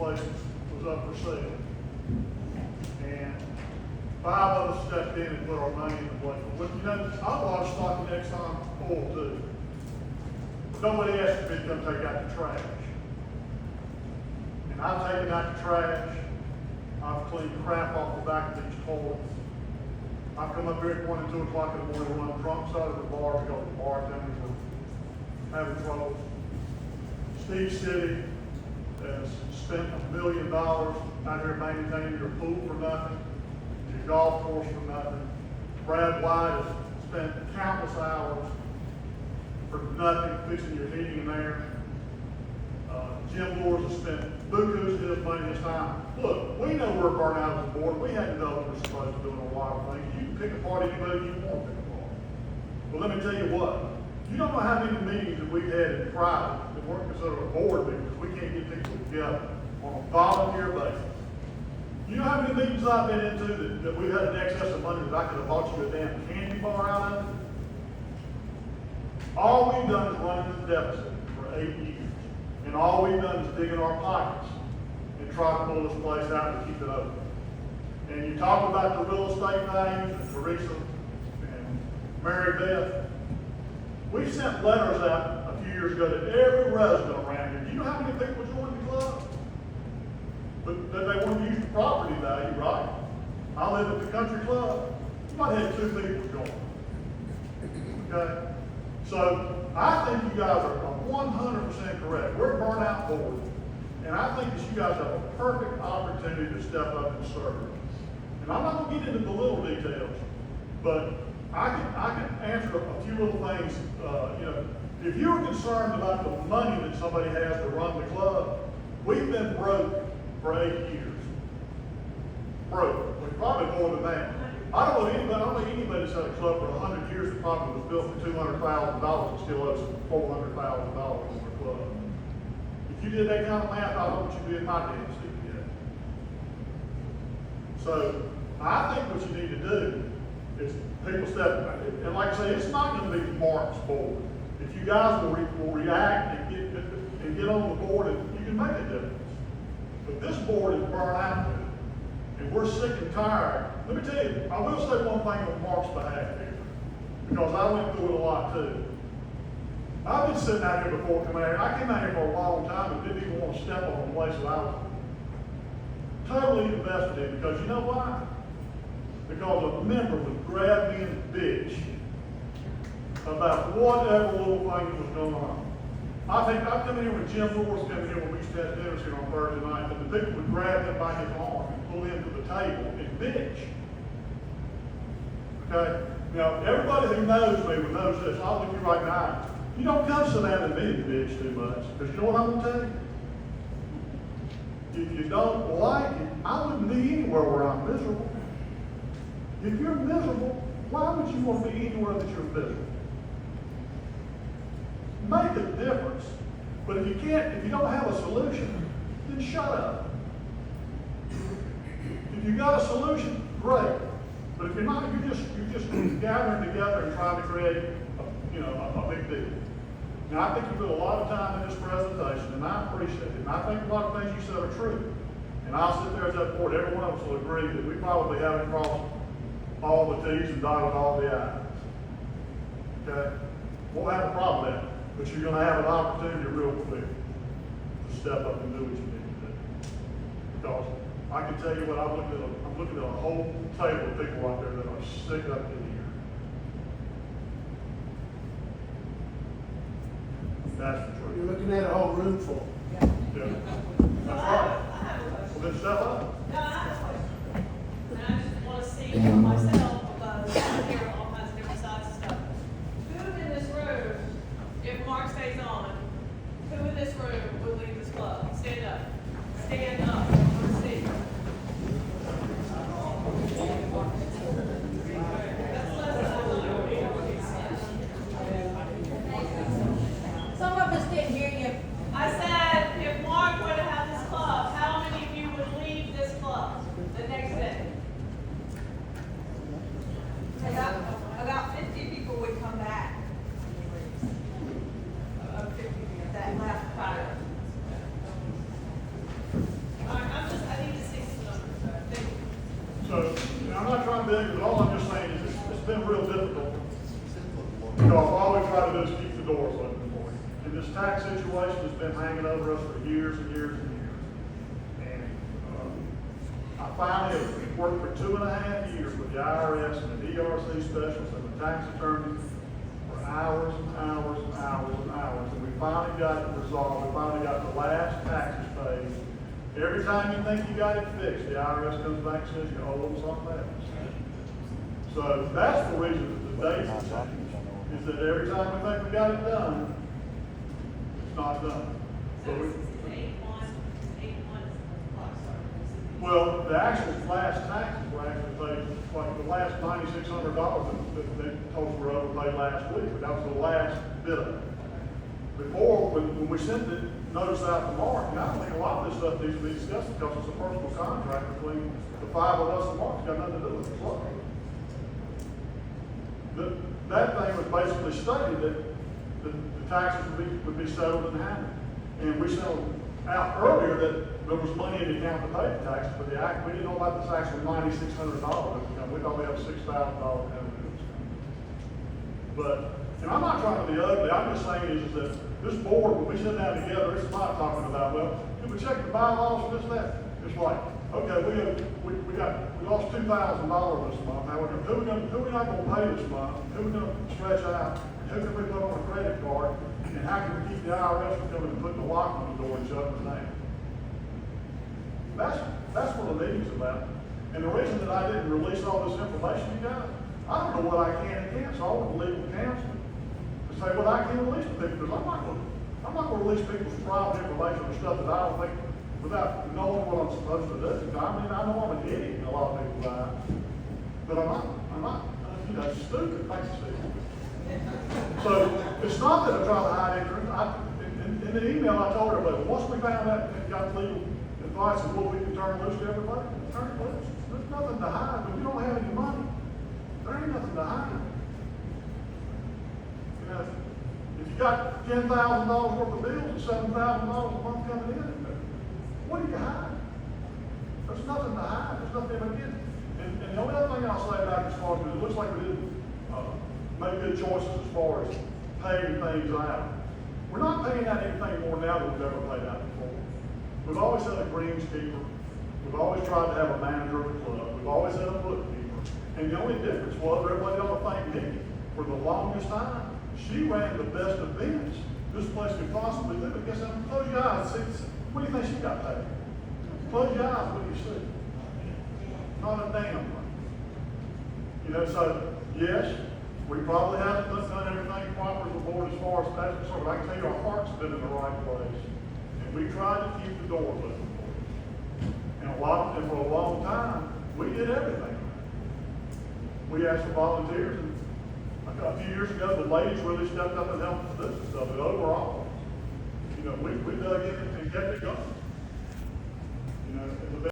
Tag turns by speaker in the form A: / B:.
A: place was up for sale. And 5 of us stepped in and put our money in the place. But you know, I bought stock in Exxon Oil too. Nobody asked me to come take out the trash. And I've taken out the trash. I've cleaned crap off the back of these toilets. I've come up here at 1 and 2 o'clock in the morning when I'm drunk out of the bar because the bartenders were having trouble. Steve City has spent $1 million out here maintaining your pool for nothing, your golf course for nothing. Brad White has spent countless hours for nothing, fixing your heating and air. Jim Lors has spent bukus of his money, his time. Look, we know we're burnt out as a board. We hadn't done what we're supposed to do in a lot of things. You can pick apart anybody you want to pick apart. But let me tell you what, you don't know how many meetings that we've had in private that weren't considered a board meeting because we can't get people together on a volunteer basis. You know how many meetings I've been into that we had an excess of money that I could have bought you a damn candy bar out of? All we've done is run into the deficit for 8 years. And all we've done is dig in our pockets and try to pull this place out and keep it open. And you talk about the real estate values, and Teresa and Mary Beth. We sent letters out a few years ago to every resident around here. Do you know how many people joined the club? But that they want to use the property value, right? I live at the country club. You might have 2 people join. Okay? So I think you guys are 100% correct. We're a burnout board. And I think that you guys have a perfect opportunity to step up and serve. And I'm not going to get into the little details, but I can answer a few little things. You know, if you're concerned about the money that somebody has to run the club, we've been broke for 8 years. Broke. Well, probably more than that. I don't think anybody that's had a club for 100 years that probably was built for $200,000 and still owes $400,000 in the club. If you did that kind of math, I don't know what you'd be in my damn seat yet. So I think what you need to do is people step back. And like I say, it's not going to be Mark's board. If you guys will react and get on the board, and you can make a difference. But this board is burnt out. And we're sick and tired. Let me tell you, I will say one thing on Mark's behalf here, because I went through it a lot too. I've been sitting out here before coming out here. I came out here for a long time and didn't even want to step on the place that I was totally invested in, because you know why? Because a member would grab me and bitch about whatever little thing that was going on. I think I've come in here with Jim Lors coming here when we used to have dinners here on Thursday night, and the people would grab him by his arm and pull him to the table and bitch. Okay? Now, everybody who knows me will know this. I'll look at you right now. You don't come sit down and me and bitch too much, because you know what I'm going to tell you? If you don't like it, I wouldn't be anywhere where I'm miserable. If you're miserable, why would you want to be anywhere that you're miserable? Make a difference. But if you don't have a solution, then shut up. If you got a solution, great. But if you're not, you're just gathering together and trying to create a big deal. Now, I think you put a lot of time in this presentation, and I appreciate it. And I think a lot of things you said are true. And I'll sit there as that board. Every one of us will agree that we probably haven't crossed all the T's and dotted all the I's. Okay? Won't have a problem with that. But you're going to have an opportunity real quick to step up and do what you need to do. Because I can tell you what, I'm looking at a whole table of people out there that are sick up to here. That's the truth.
B: You're looking at a whole room full.
A: Yeah. That's right. Well, then step up.
C: No, I have a question. And I just want to see for myself, because I hear all kinds of different sides of stuff. Who in this room, if Mark stays on, who in this room will leave this club? Stand up. Stand up. Let's see. That's less than I thought it would be.
D: Some of us didn't hear you.
C: I said, if Mark were to have this club, how many of you would leave this club?
A: big, but all I'm just saying is it's been real difficult. Because all we try to do is keep the doors open for you. And this tax situation has been hanging over us for years and years and years. And, I finally have worked for 2.5 years with the IRS and the DRC specialists and the tax attorneys for hours and hours and hours and hours. And we finally got it resolved. We finally got the last taxes paid. Every time you think you got it fixed, the IRS comes back and says you owe them something else. So that's the reason that the dates are changed. Is that every time we think we got it done, it's not done.
C: So
A: But we-
C: this is 8/1 is the clock starting.
A: Well, the actual last taxes were actually paid, like the last $9,600 that they told us were overpaid last week, but that was the last bit of it. Before, when we sent the notice out to Mark, and I don't think a lot of this stuff needs to be discussed because it's a personal contract between the 5 of us and Mark, it's got nothing to do with the club. That thing was basically stated that the taxes would be settled and handled. And we sent out earlier that there was money in the account to pay the taxes, but we didn't know about this actual $9,600. We thought we had $6,000 coming in. But, and I'm not trying to be ugly, I'm just saying is that this board, when we sit down together, it's not talking about, well, did we check the bylaws for this, that? It's like, okay, we lost $2,000 this month. Now, who we not gonna pay this month? Who we gonna stretch out? Who can we put on a credit card? And how can we keep the IRS from coming and putting the lock on the door and shutting us down? That's what the meeting's about. And the reason that I didn't release all this information, you guys, I don't know what I can and can't, so I want the legal counsel to say what I can release to people, because I'm not gonna release people's private information or stuff that I don't think, without knowing what I'm supposed to do. I mean, I know I'm an idiot in a lot of people's eyes, but I'm not, you know, stupid, thanks, Steve. So, it's not that I try to hide anything. In the email, I told everybody, once we found out and got legal advice of what we can turn loose to everybody, turn it loose. There's nothing to hide. When you don't have any money, there ain't nothing to hide. You know, if you got $10,000 worth of bills and $7,000 a month coming in, what do you hide? There's nothing to hide. There's nothing to get. And the only other thing I'll say about this far, because it looks like we didn't make good choices as far as paying things out. We're not paying out anything more now than we've ever paid out before. We've always had a greenskeeper. We've always tried to have a manager of the club. We've always had a bookkeeper. And the only difference was everybody ought to thank Nikki for the longest time. She ran the best events this place could possibly do. But guess what? Close your eyes. See, what do you think she got paid? Close your eyes. What do you see? Not a damn thing. You know, so yes, we probably haven't done everything proper as a board as far as that's concerned. But I can tell you our heart's been in the right place. And we tried to keep the doors open for you. And for a long time, we did everything. We asked for volunteers, and a few years ago, the ladies really stepped up and helped us do some stuff. But overall, you know, we dug in and kept it going. You know,